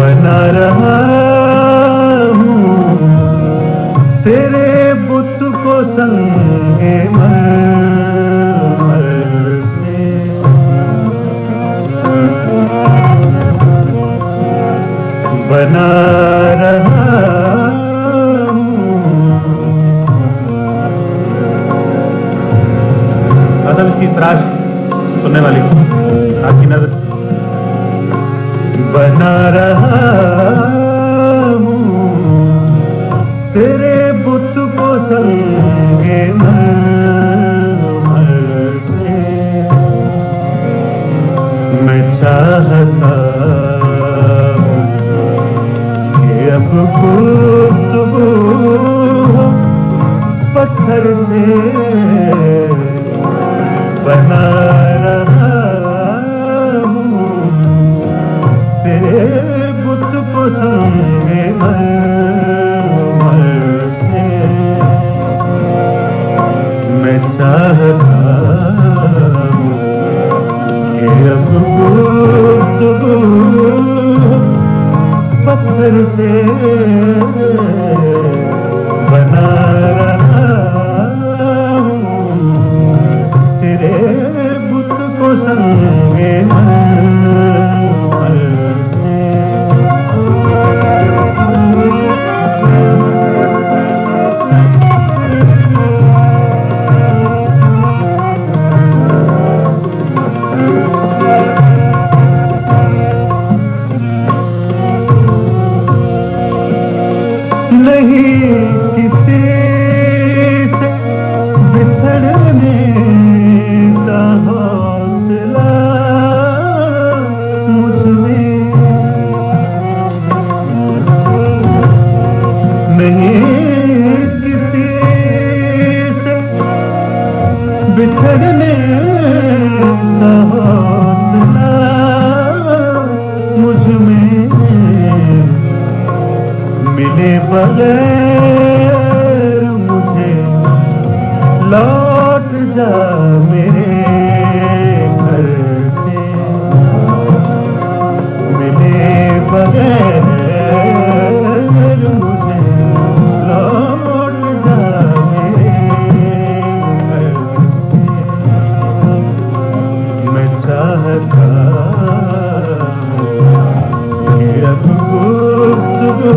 बना रहा हूँ तेरे बुत को संगे मर से बना रहा हूँ। अदब इसकी तराश सुनने वाली आपकी नजर। बना रहा हूँ तेरे बुत को संगे मर से मैं चाहता हूँ कि अब गुफ्तगू पत्थर से बना रहा तेरे बुत को संगे मर से मैं चाहता हूँ कि अब गुफ्तगू पत्थर से बना रहा हूँ तेरे बुत को संगे नहीं किसी से बिछड़ने का हौसला मुझ में नहीं, किसी से बिछड़ने का हौसला मुझ में मिले बगैर मुझे लौट जा मेरे घर से मिले बगैर मुझे लौट जा मेरे घर से मैं चाहता कि अब गुफ्तगू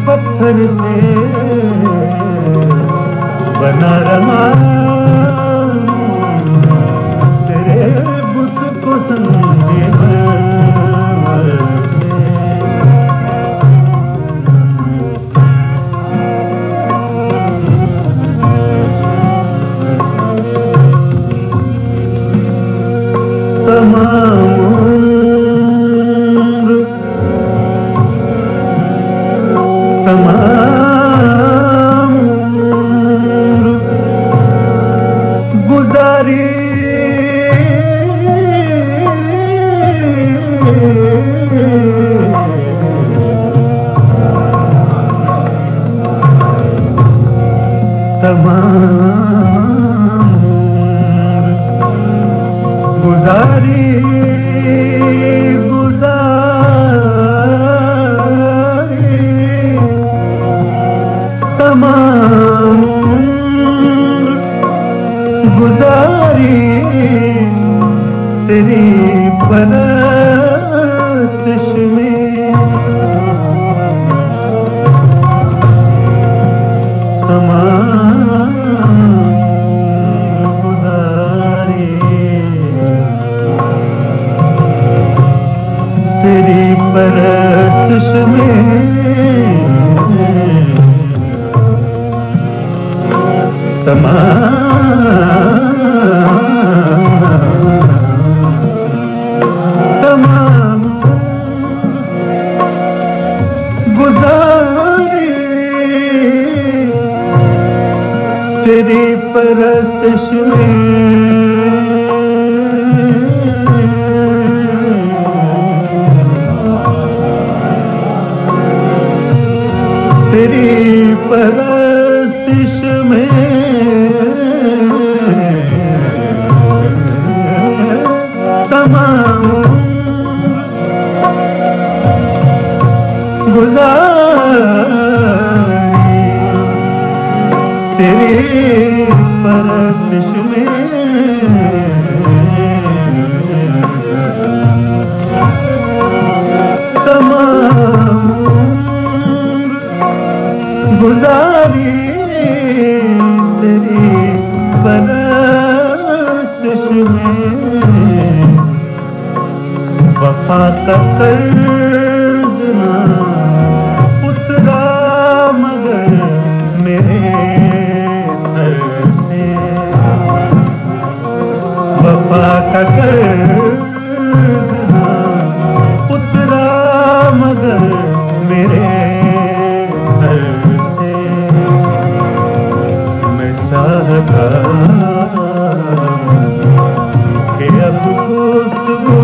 पत्थर से बना रहा तेरे बुत को संगे मर से तमाम तमाम गुजारी तमाम गुजारी तेरी परस्तिश में तमाम गुजारी तेरी परस्तिश में तमाम गुजारी तेरी परस्तिश में तेरी परस्तिश में तमाम गुजारी तेरी परस्तिश में तमाम गुजारी तेरी परस्तिश में वफा का कर्ज ना उतरा मगर मेरे सर से वफा का कर्ज ना उतरा मगर मेरे सर से मैं चाहता कि अब गुफ्तगू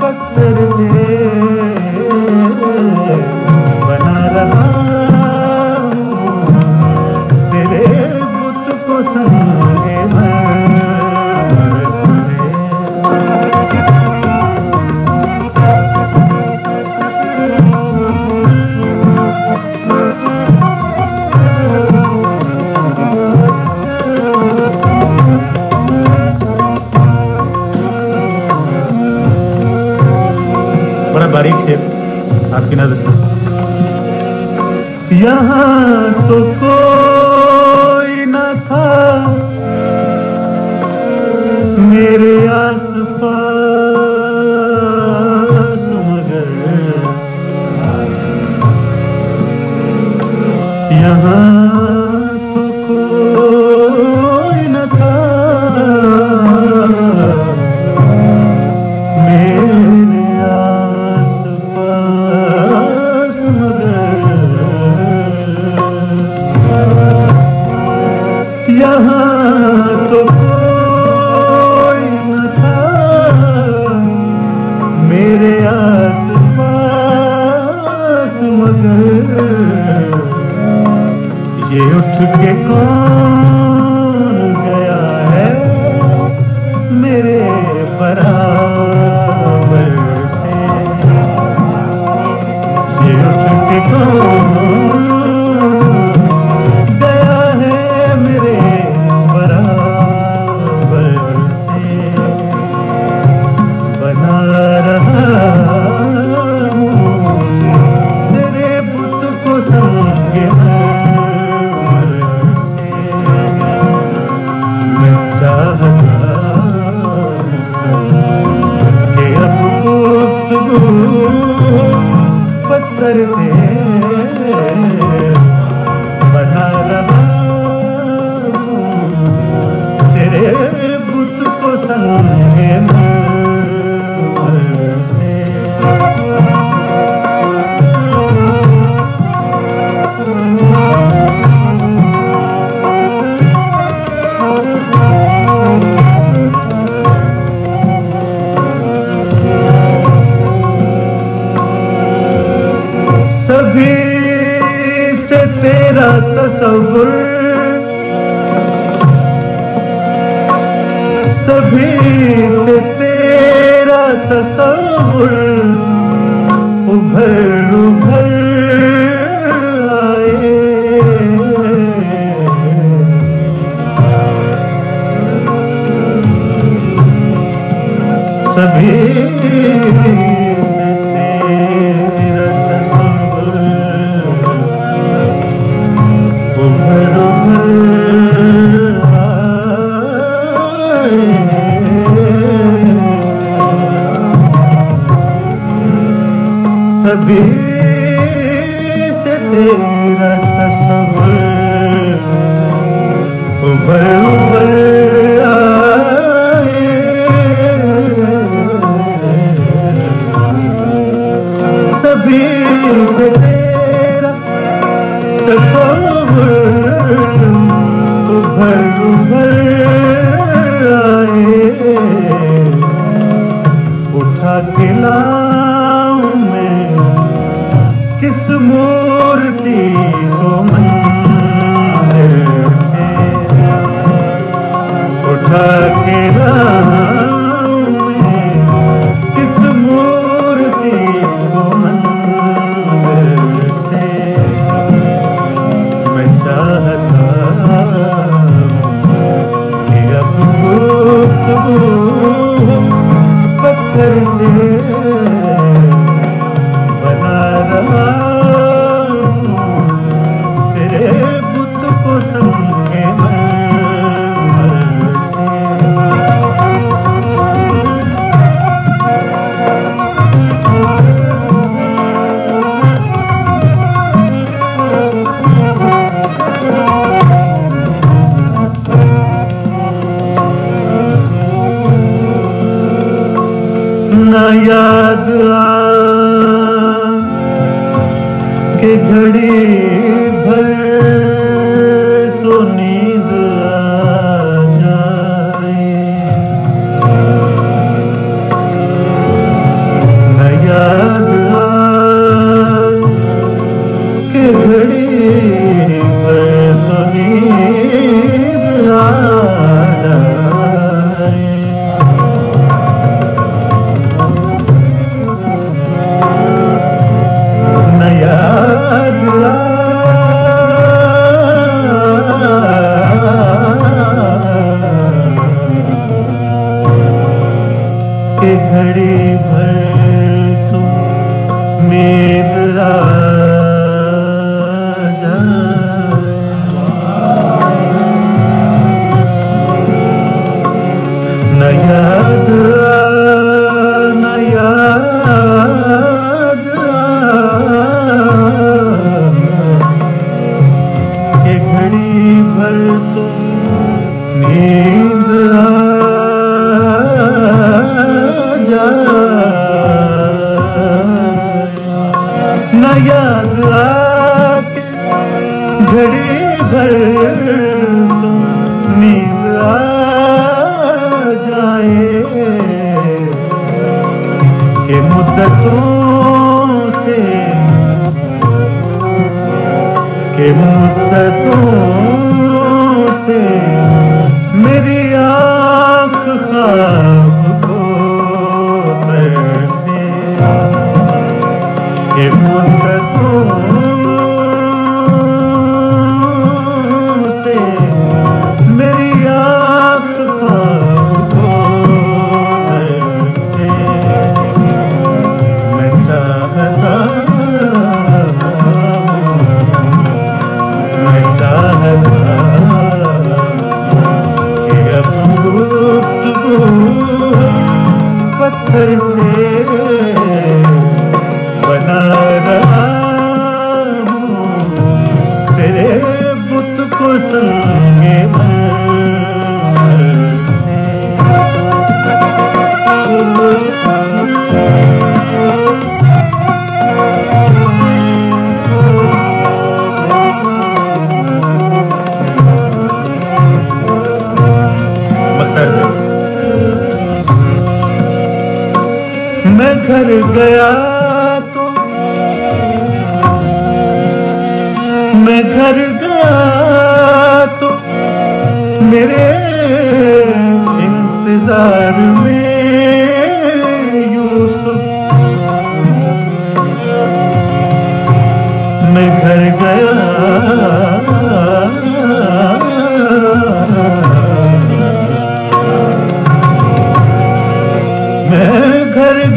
पत्थर से बना रहा तेरे बुत को संगे बड़ा बारीक शेर आपकी नजर से। यहाँ तो कोई न था मेरे आस-पास मगर यहाँ तो कोई न था मेरे आस-पास मगर यहाँ तो कोई न था मेरे आस-पास मगर ये उठ के कौन गया है मेरे बराबर से ये उठ के कौन गया है मेरे बराबर से बना रहा तेरे बुत को संगे पत्थर से बना रहा तेरे बुत को संगे से सभी से तेरा तसव्वुर सभी से तेरा तस्वुर उभर उभर आए, सभी से तेरा तस्वुर उभर उभर आए, सभी से तेरा तस्वुर उभर उभर आए, सभी से तेरा तस्वुर उभर उभर आए, उठा के लाऊं मैं किस मूर्ति को मंदिर से, उठा के लाऊं मैं किस मूर्ति को मंदिर से, मैं चाहता कि अब गुफ्तगू पत्थर से बना रहा तेरे बुत को संगे मरमर से। न याद आ के घड़ी भर तो नींद आ जाए, न याद आ के घड़ी भर तो नींद आ जाए, के घड़ी भर तो नींद आ जाए, न याद न याद के घड़ी भर तो नींद आ न याद आके घड़ी भर तो नींद आ जाए, कि मुद्दतों से मेरी आँख ख्वाब को तरसे, कि मुद्दतों से मेरी आँख ख्वाब को तरसे, मैं चाहता कि अब गुफ्तगू पत्थर से बना रहा हूँ तेरे बुत को संगे मरमर से। मैं घर गया तो मैं घर गया तो मेरे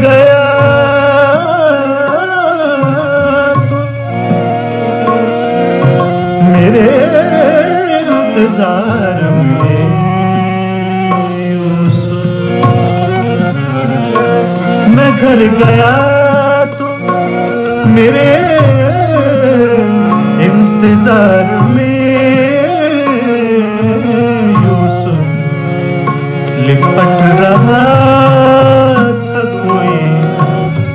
गया तो मेरे इंतजार में मैं घर गया तो मेरे इंतजार में यूसुफ लिपट रहा था कोई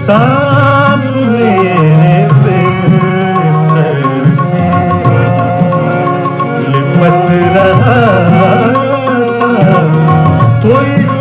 सांप मेरे बिस्तर से लिपट रहा था कोई